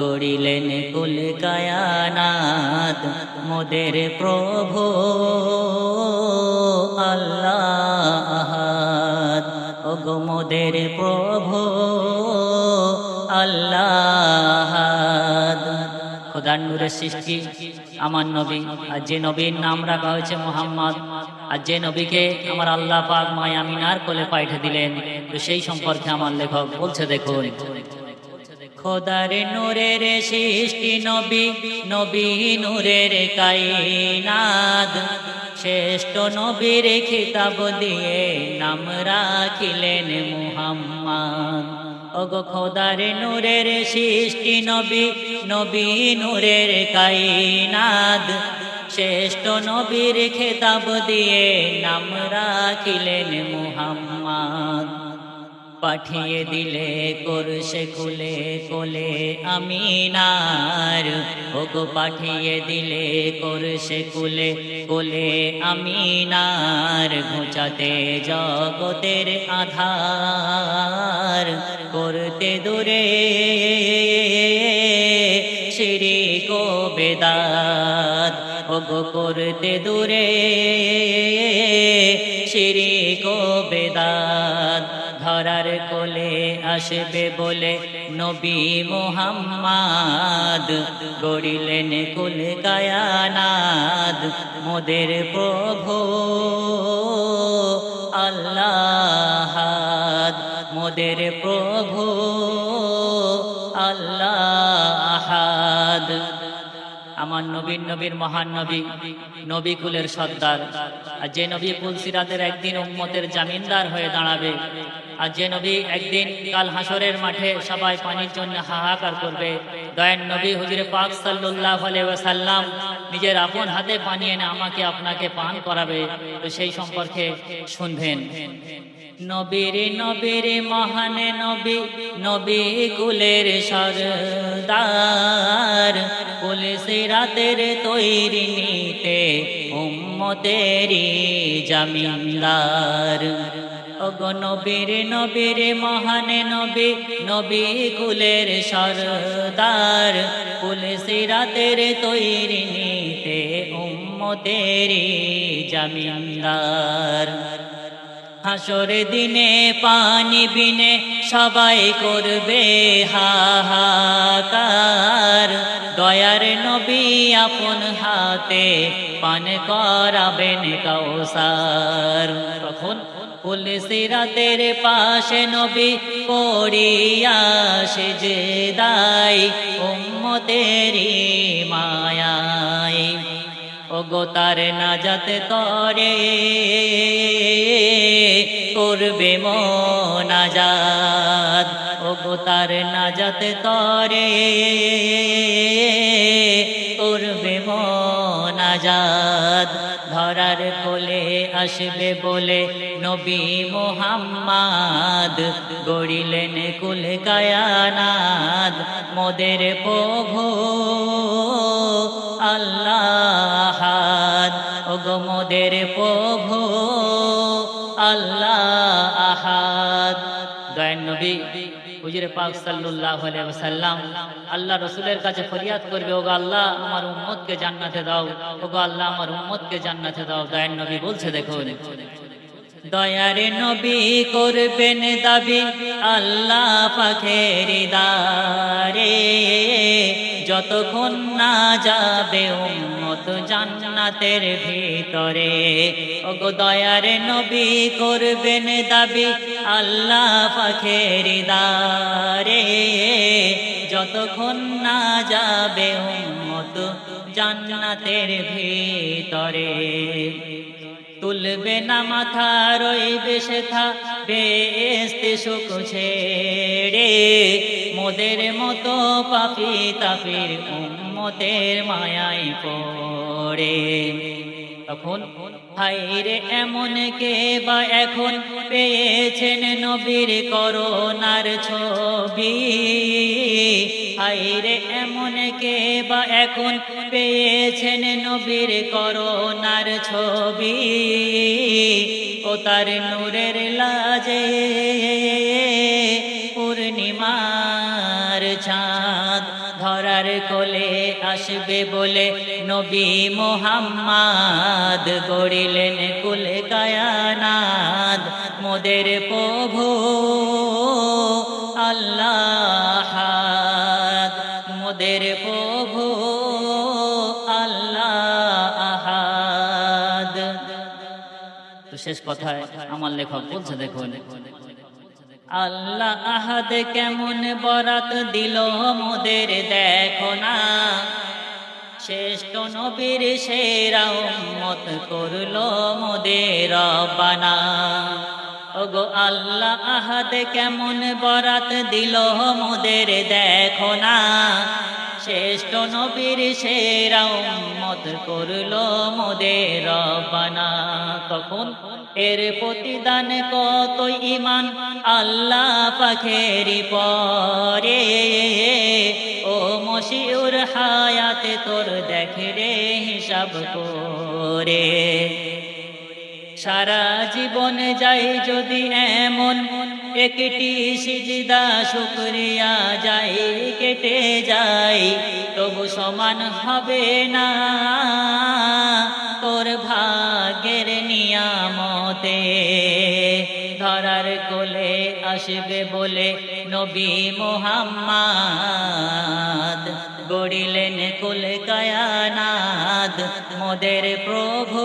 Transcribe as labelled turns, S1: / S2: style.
S1: গড়িলেন কুল কায়ানাত মোদের প্রভু আল্লাহ আহাদ। ওগো মোদের প্রভু আল্লাহ আহাদ। খোদার নূরের সৃষ্টি আমার নবী, আর যে নবীর নাম রাখা হয়েছে মুহাম্মদ, আর যে নবীকে আমার আল্লাহ পাক মায় আমিনার কোলে পাঠিয়ে দিলেন, তো সেই সম্পর্কে আমার লেখক বলছে দেখুন। খোদার নূরের সৃষ্টি নবী, নবী নূরের কায়নাত, শ্রেষ্ঠ নবীর খিতাব দিয়ে নাম রাখিলেন মুহাম্মদ। ওগো খোদার নূরের সৃষ্টি নবী, নবী নূরের কায়নাত, শ্রেষ্ঠ নবীর খিতাব দিয়ে নাম রাখিলেন মুহাম্মদ। পাঠিয়ে দিলে করছে কুলে কোলে আমিনার, ওগো পাঠিয়ে দিলে করছে কুলে কোলে আমিনার। ঘুচাতে জগতের আধার, করতে দূরে শিরক ও বেদাত, ওগো করতে দূরে শিরক ও বেদাত। ধরার কোলে আসবে বলে নবী মুহাম্মদ, গড়িলেন কুল কায়ানাত মোদের প্রভু আল্লাহ আহাদ। মোদের প্রভু আল্লাহ আহাদ। আমার নবীর নবীর মহান নবী, নবী কুলের সর্দার, আর যে নবী পুলসিরাতের একদিন উম্মতের জামিনদার হয়ে দাঁড়াবে, আর যে নবী একদিন কাল হাসরের মাঠে সবাই পানির জন্য হাহাকার করবে, দয়ার নবী হুজুরে পাক সাল্লাল্লাহু আলাইহি ওয়াসাল্লাম নিজের আপন হাতে পানি এনে আমাকে আপনাকে পান করাবে, তো সেই সম্পর্কে শুনবেন। নবীর নবীর মহান নবী, নবী কুলের সরদার, পুলসিরাতের তৈরি নিতে উম্মতেরি জামিনদার। ওগো নবীর নবীর মহান নবী, নবী কুলের সরদার, পুলসিরাতের তৈরি নিতে উম্মতেরি জামিনদার। হাসর দিনে পানি বিনে সবাই করবে হাহাকার, দয়ার নবী আপন হাতে পান করাবেন কাউসার। তখন পুলসিরাতের পাশে নবী পড়িয়া সিজদায় উম্মতেরি মায়ায়, ওগো তার নাজাত তরে করবে মোনাজাত, ওগো তার নাজাত তরে করবে মোনাজাত। ধরার কোলে আসবে বলে নবী মুহাম্মদ, গড়িলেন কুল কায়ানাত মোদের প্রভু আল্লাহ আহাদ। ওগো মোদের প্রভু আল্লাহ আহাদ। দয়ার নবী হুজুরে পাক সাল্লাল্লাহু আলাইহি ওয়াসাল্লাম আল্লাহ রাসূলের কাছে ফরিয়াদ করবে, ওগো আল্লাহ আমার উম্মতকে জান্নাতে দাও, ওগো আল্লাহ আমার উম্মতকে জান্নাতে দাও। দয়ার নবী বলছে দেখুন, দয়ার নবী করবেন দাবি আল্লাহ পাকের দারে, যতক্ষণ না যাবে উম্মত জান্নাতের ভিতরে। ওগো দয়ার নবী করবেন দাবি আল্লাহ পাকের দারে, যতক্ষণ না যাবে উম্মত জান্নাতের ভিতরে। তুলবে না মাথা রইবে সেথা বেহেশতে সুখ ছেড়ে, মোদের মতো পাপী তাফির উম্মতের মায়ায় পড়ে। তখন হায়রে এমন কে বা এখন পেয়েছেন নবীর করোনার ছবি, হায়রে এমন কে বা এখন পেয়েছেন নবীর করোনার ছবি। ও তার নূরের লাজে পূর্ণিমার চাঁদ ধরার কোলে আসবে বলে নবী মুহাম্মদ গড়িলেন কুল কায়নাত মোদের প্রভু আল্লাহ আহাদ মোদের প্রভু আল্লাহ আহাদ। তো শেষ কথায় আমার লেখক বলছে, দেখুন আল্লাহ আহাদ কেমন বরাত দিল মোদের দেখো না, শ্রেষ্ঠ নবীর সেরা উম্মত করলো মোদের রব্বানা। ওগো আল্লাহ আহাদ কেমন বরাত দিল মোদের দেখো না, শ্রেষ্ঠ নবীর সেরা উম্মত করলো মোদের রব্বানা। তখন এর প্রতিদান কত ঈমান আল্লাহ পাখেরি পরে, ও মশিউর হায়াতে তোর দেখে রে হিসাব করে। সারা জীবন যাই যদি এমন একটি সিজদা শুকরিয়া যাই কেটে যাই, তবু সমান হবে না তোর ভাগ্যের নিয়ামতে। ধরার কোলে আসবে বলে নবী মুহাম্মদ গড়িলেন কুল কায়নাত মোদের প্রভু